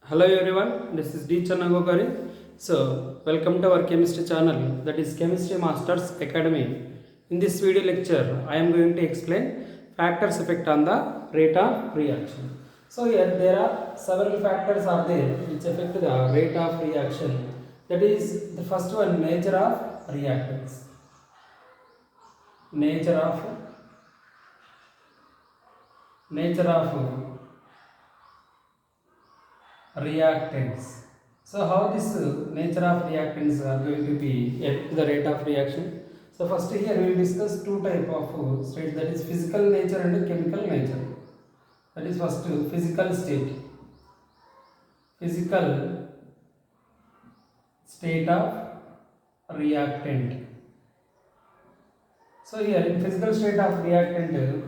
Hello everyone, this is D. Channagokari. So, welcome to our chemistry channel, that is Chemistry Masters Academy. In this video lecture, I am going to explain factors effect on the rate of reaction. So, here there are several factors are there which affect the rate of reaction. That is the first one, nature of reactants. Nature of nature of reactants. So how this nature of reactants are going to be at the rate of reaction? So first here we will discuss two type of states, that is physical nature and chemical nature. That is first physical state. Physical state of reactant. So here in physical state of reactant,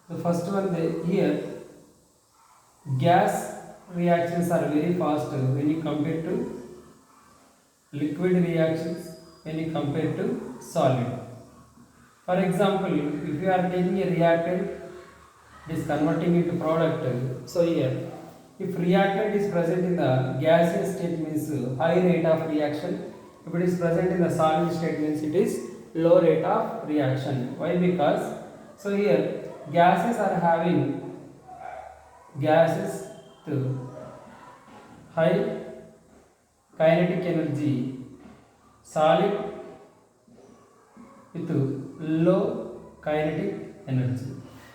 the first one here gas reactions are very fast when you compare to liquid reactions when you compare to solid. For example, if you are taking a reactant, it is converting into product. So here, if reactant is present in the gaseous state means high rate of reaction. If it is present in the solid state means it is low rate of reaction. Why? Because so here gases are having gases to high kinetic energy, solid with low kinetic energy.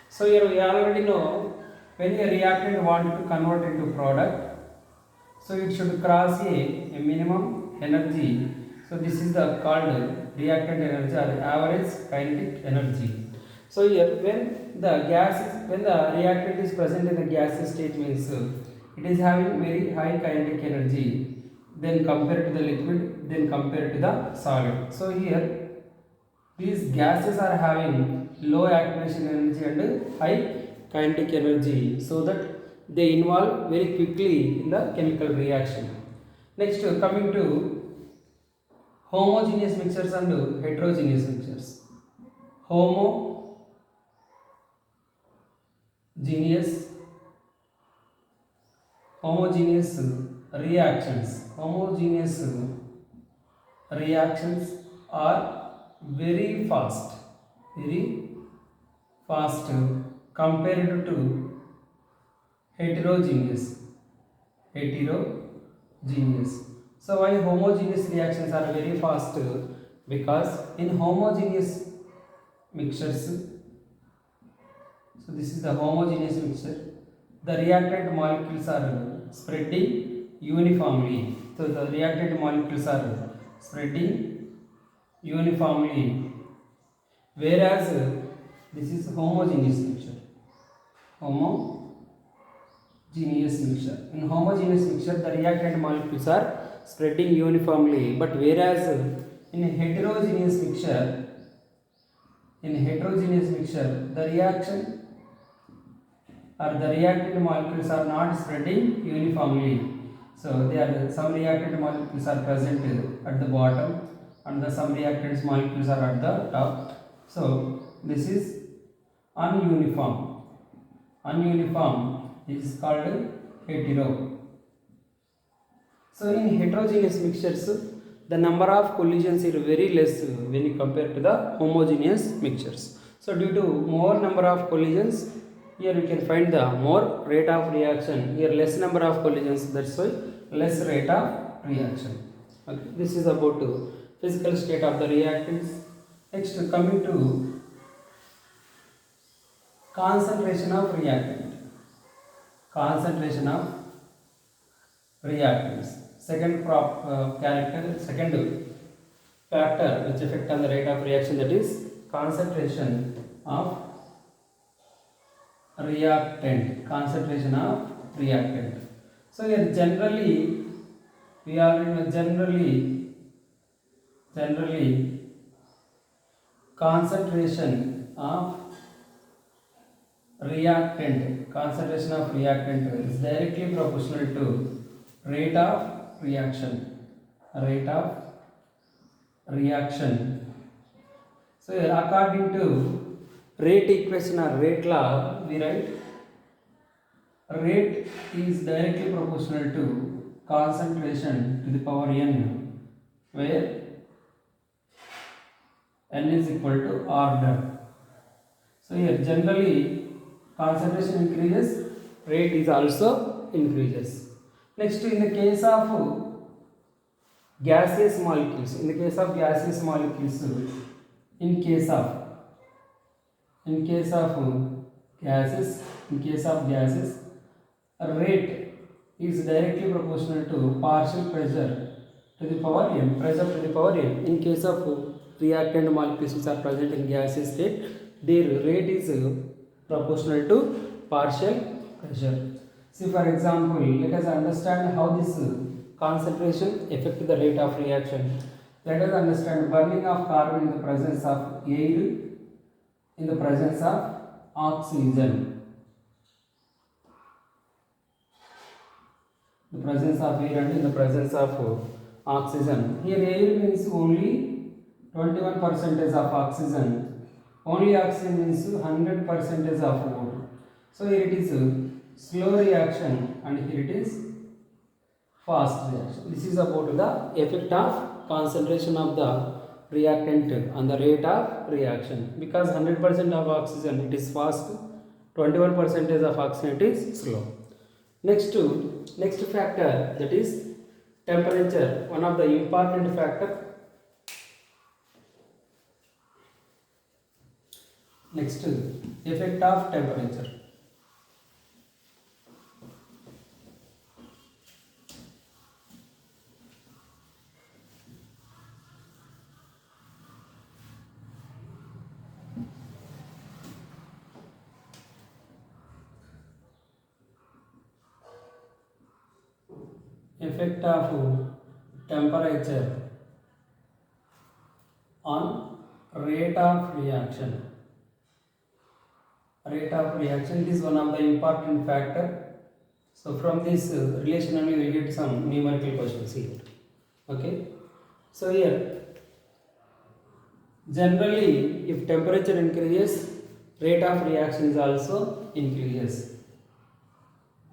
So here we already know when a reactant wanted to convert into product, so it should cross a minimum energy. So this is the called reactant energy or average kinetic energy. So here when the reactant is present in the gaseous state means it is having very high kinetic energy then compared to the liquid, then compared to the solid. So here these gases are having low activation energy and high kinetic energy, so that they involve very quickly in the chemical reaction. Next, coming to homogeneous mixtures and heterogeneous mixtures. Homogeneous homogeneous reactions are very fast, very fast compared to heterogeneous. Heterogeneous. So why homogeneous reactions are very fast? Because in homogeneous mixtures, so this is the homogeneous mixture, the reactant molecules are spreading uniformly. So the reactant molecules are spreading uniformly, whereas this is homogeneous mixture. Homogeneous mixture. In homogeneous mixture, the reactant molecules are spreading uniformly, but whereas in a heterogeneous mixture, the reaction or the reactant molecules are not spreading uniformly. So some reactant molecules are present at the bottom and some reactant molecules are at the top. So this is ununiform. Ununiform is called hetero. So in heterogeneous mixtures, the number of collisions is very less when you compare to the homogeneous mixtures. So due to more number of collisions, here we can find the more rate of reaction. Here less number of collisions, that's why less rate of reaction. Okay. This is about physical state of the reactants. Next, coming to concentration of reactant. Concentration of reactants. Second second factor which affect on the rate of reaction, that is concentration of reactant. Concentration of reactant. So here generally we already know generally concentration of reactant is directly proportional to rate of reaction. Rate of reaction. So here according to rate equation or rate law, we write rate is directly proportional to concentration to the power n, where n is equal to order. So here generally concentration increases, rate is also increases. Next, in the case of gaseous molecules, in case of gaseous gases, a rate is directly proportional to partial pressure to the power m, pressure to the power n. In case of reactant molecules which are present in gaseous state, their rate is proportional to partial pressure. See, for example, let us understand how this concentration affect the rate of reaction. Let us understand burning of carbon in the presence of air, in the presence of oxygen. The presence of air and in the presence of oxygen. Here air means only 21% of oxygen. Only oxygen means 100% of water. So here it is a slow reaction and here it is fast reaction. This is about the effect of concentration of the reactant on the rate of reaction. Because 100% of oxygen it is fast, 21% of oxygen it is slow. Next factor, that is temperature, one of the important factor. Next, effect of temperature. Effect of temperature on rate of reaction. Rate of reaction is one of the important factor. So from this relation only we will get some numerical questions here. Okay. So here generally if temperature increases, rate of reaction is also increases.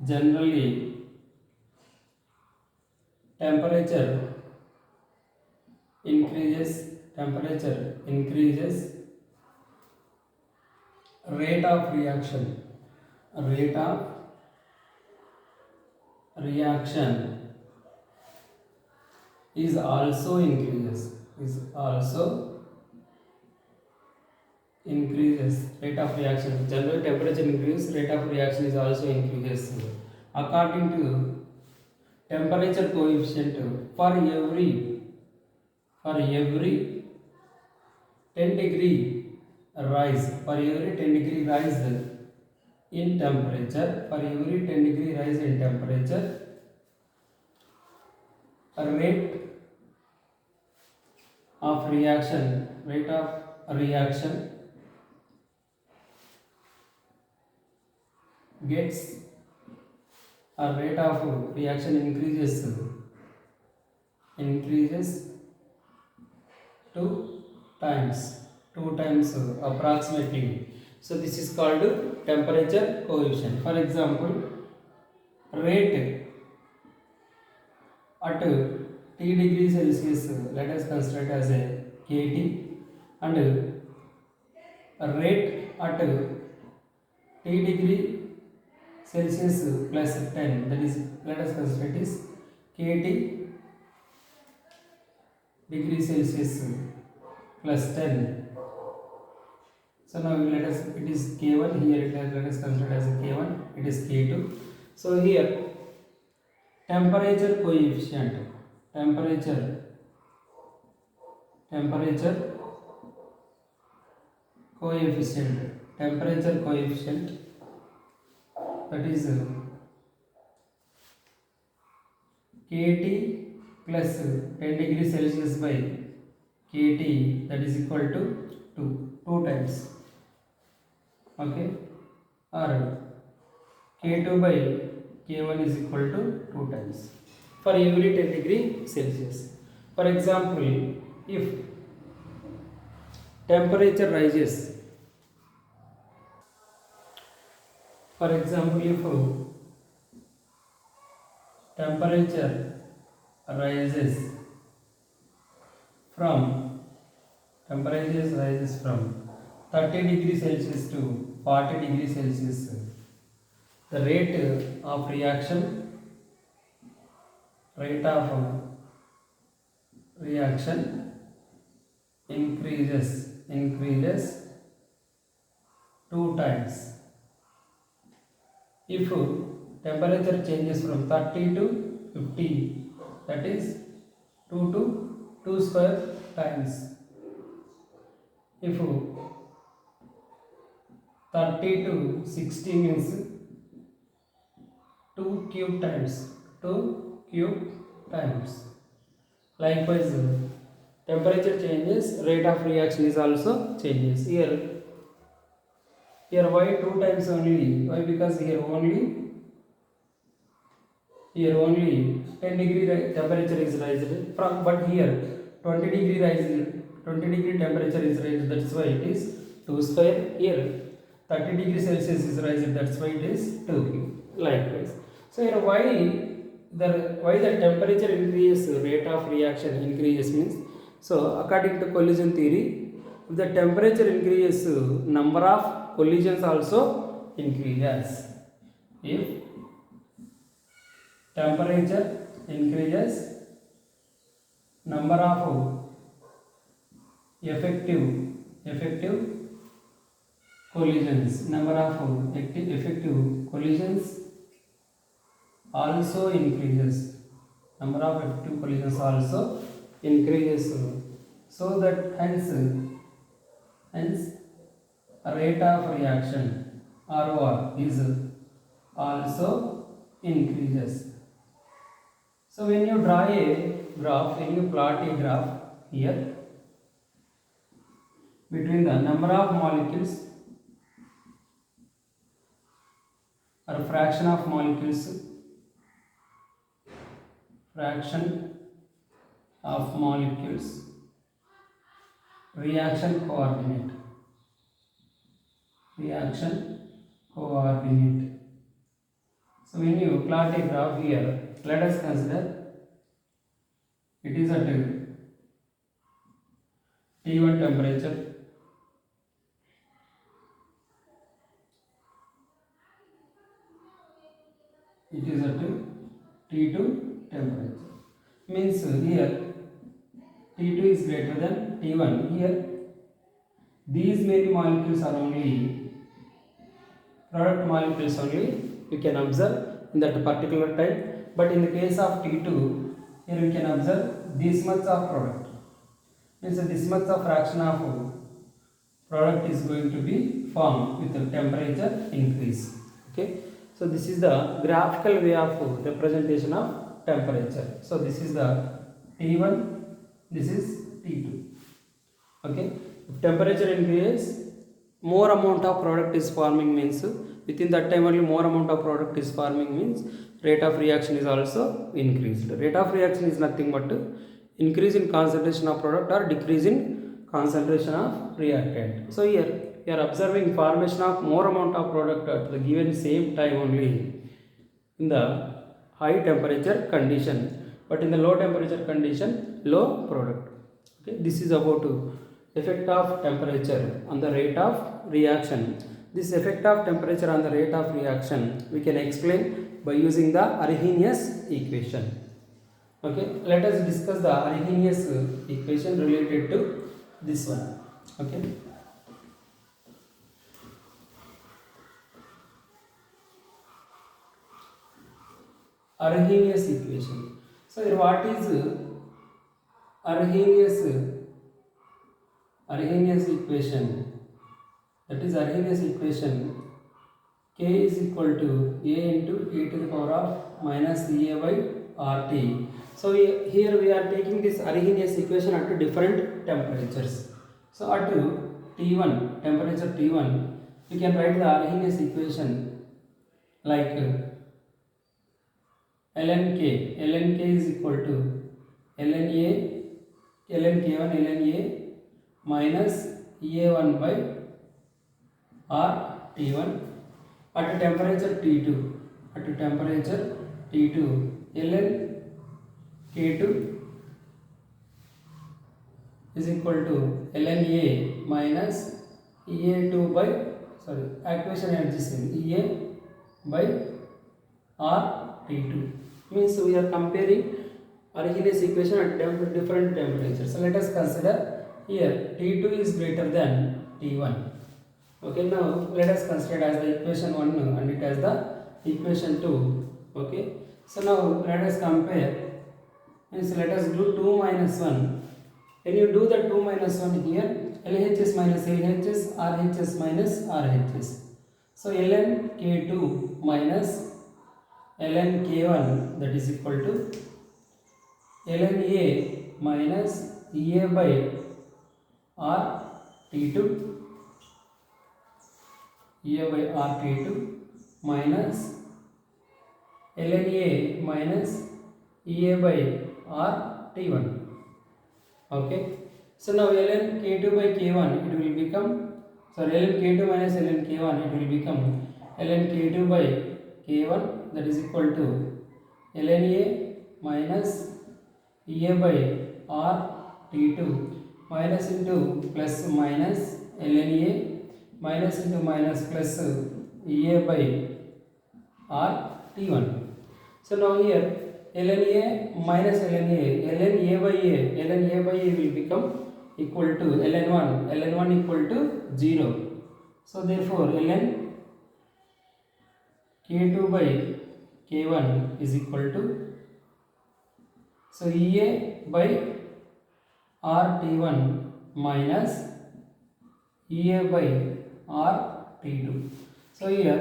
Generally temperature increases, rate of reaction is also increases. Rate of reaction, generally temperature increases, rate of reaction is also increases. According to temperature coefficient, for every 10 degree rise, in temperature, a rate of reaction gets, a rate of reaction increases 2 times approximately. So this is called temperature coefficient. For example, rate at T degree Celsius, let us consider it as a KT, and rate at T degree Celsius plus 10, that is, let us consider it is KT degree Celsius plus 10. So now let us, it is K1 here, let us consider as a K1, it is K2. So here temperature coefficient that is KT plus 10 degree Celsius by KT, that is equal to 2 times. Okay, or K2 by K1 is equal to 2 times for every 10 degree Celsius. For example, if temperature rises, for example, if temperature rises from temperature rises from 30 degrees Celsius to 40 degrees Celsius, the rate of reaction increases 2 times. If temperature changes from 30 to 50, that is 2 to 2 square times. If 30 to 60 means 2 cube times. Likewise, temperature changes, rate of reaction is also changes. Here why 2 times only? Why? Because here only 10 degree temperature is raised from, but here 20 degree temperature is raised, that's why it is 2 square. Here 30 degree Celsius is raised, that's why it is 2 cube. Likewise, so here why the temperature increases, rate of reaction increases means, so according to collision theory, if the temperature increases, number of collisions also increases. If temperature increases, number of effective collisions also increases. Number of effective collisions also increases, so that hence rate of reaction ROR is also increases. So when you draw a graph, when you plot a graph here between the number of molecules or fraction of molecules, reaction coordinate. So when you plot a graph here, let us consider it is at T1 temperature, it is at T2 temperature. Means here T2 is greater than T1. Here these many molecules are only product molecules only we can observe in that particular time, but in the case of T2, here we can observe this much of product. Means this much of fraction of product is going to be formed with the temperature increase. Okay, so this is the graphical way of representation of temperature. So this is the T1, this is T2. Okay, if temperature increases, more amount of product is forming, means within that time only more amount of product is forming, means rate of reaction is also increased. Rate of reaction is nothing but increase in concentration of product or decrease in concentration of reactant. So here you are observing formation of more amount of product at the given same time only in the high temperature condition, but in the low temperature condition low product. Okay, this is about effect of temperature on the rate of reaction. This effect of temperature on the rate of reaction we can explain by using the Arrhenius equation. Okay, let us discuss the Arrhenius equation related to this one. Okay, Arrhenius equation. So here what is Arrhenius equation? That is Arrhenius equation, K is equal to A into e to the power of minus EA by RT. So here we are taking this Arrhenius equation at different temperatures. So at T1, temperature T1, we can write the Arrhenius equation like ln K is equal to ln K1 ln A minus EA1 by R T1 at temperature T2. T2 ln K2 is equal to ln A minus EA2 by activation energy same EA by R T2 means we are comparing Arrhenius equation at different temperatures. So let us consider here T2 is greater than T1. Okay, now let us consider as the equation 1 and it as the equation 2. Okay, so now let us compare. Means let us do 2 minus 1. When you do the 2 minus 1 here, LHS minus LHS, RHS minus RHS. So ln K2 minus ln K1, that is equal to ln A minus EA by R T2, EA by R T2 minus ln A minus EA by R T1. Okay, so now ln K2 by K1 it will become, ln K2 minus ln K1 it will become ln K2 by K1, that is equal to ln A minus EA by R T2 minus into plus minus ln A minus into minus plus EA by R T1. So now here ln A minus ln A by A will become equal to ln1 equal to 0. So therefore ln K2 by K1 is equal to, so EA by RT1 minus EA by RT2. So here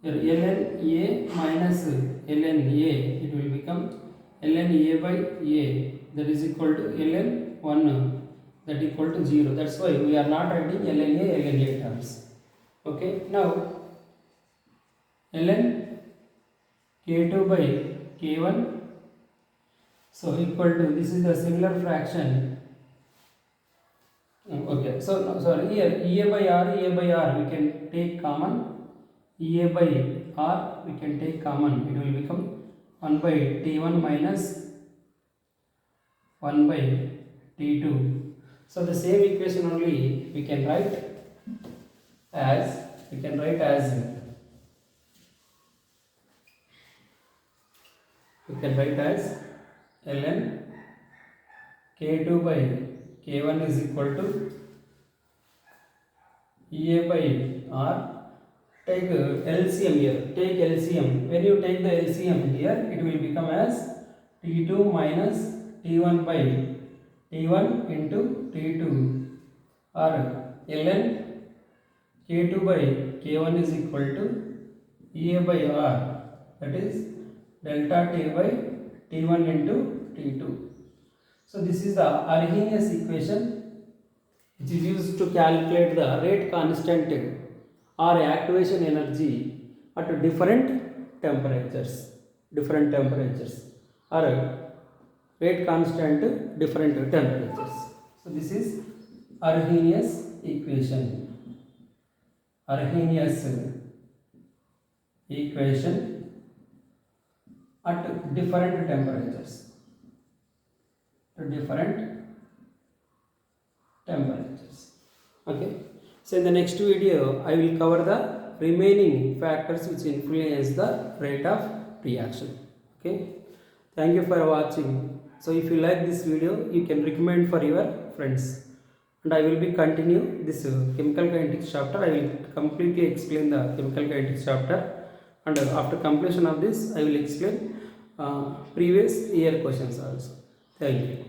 ln A minus ln A it will become ln A by A, that is equal to ln 1 that equal to 0. That's why we are not writing ln A terms. Okay, now ln K2 by K1, so equal to, this is the similar fraction. Okay, so here EA by R we can take common, EA by R we can take common, it will become 1 by T1 minus 1 by T2. So the same equation only we can write as ln K2 by K1 is equal to EA by R. Take LCM here. Take LCM. When you take the LCM here, it will become as T2 minus T1 by T1 into T2, or ln K2 by K1 is equal to EA by R, that is delta T by T1 into T2. So this is the Arrhenius equation which is used to calculate the rate constant or activation energy at different temperatures, or rate constant different temperatures. So this is Arrhenius equation. Arrhenius equation at different temperatures. Okay, so in the next video I will cover the remaining factors which influence the rate of reaction. Okay, thank you for watching. So if you like this video, you can recommend for your friends, and I will be continue this chemical kinetics chapter. I will completely explain the chemical kinetics chapter, and after completion of this I will explain previous year questions also. Thank you.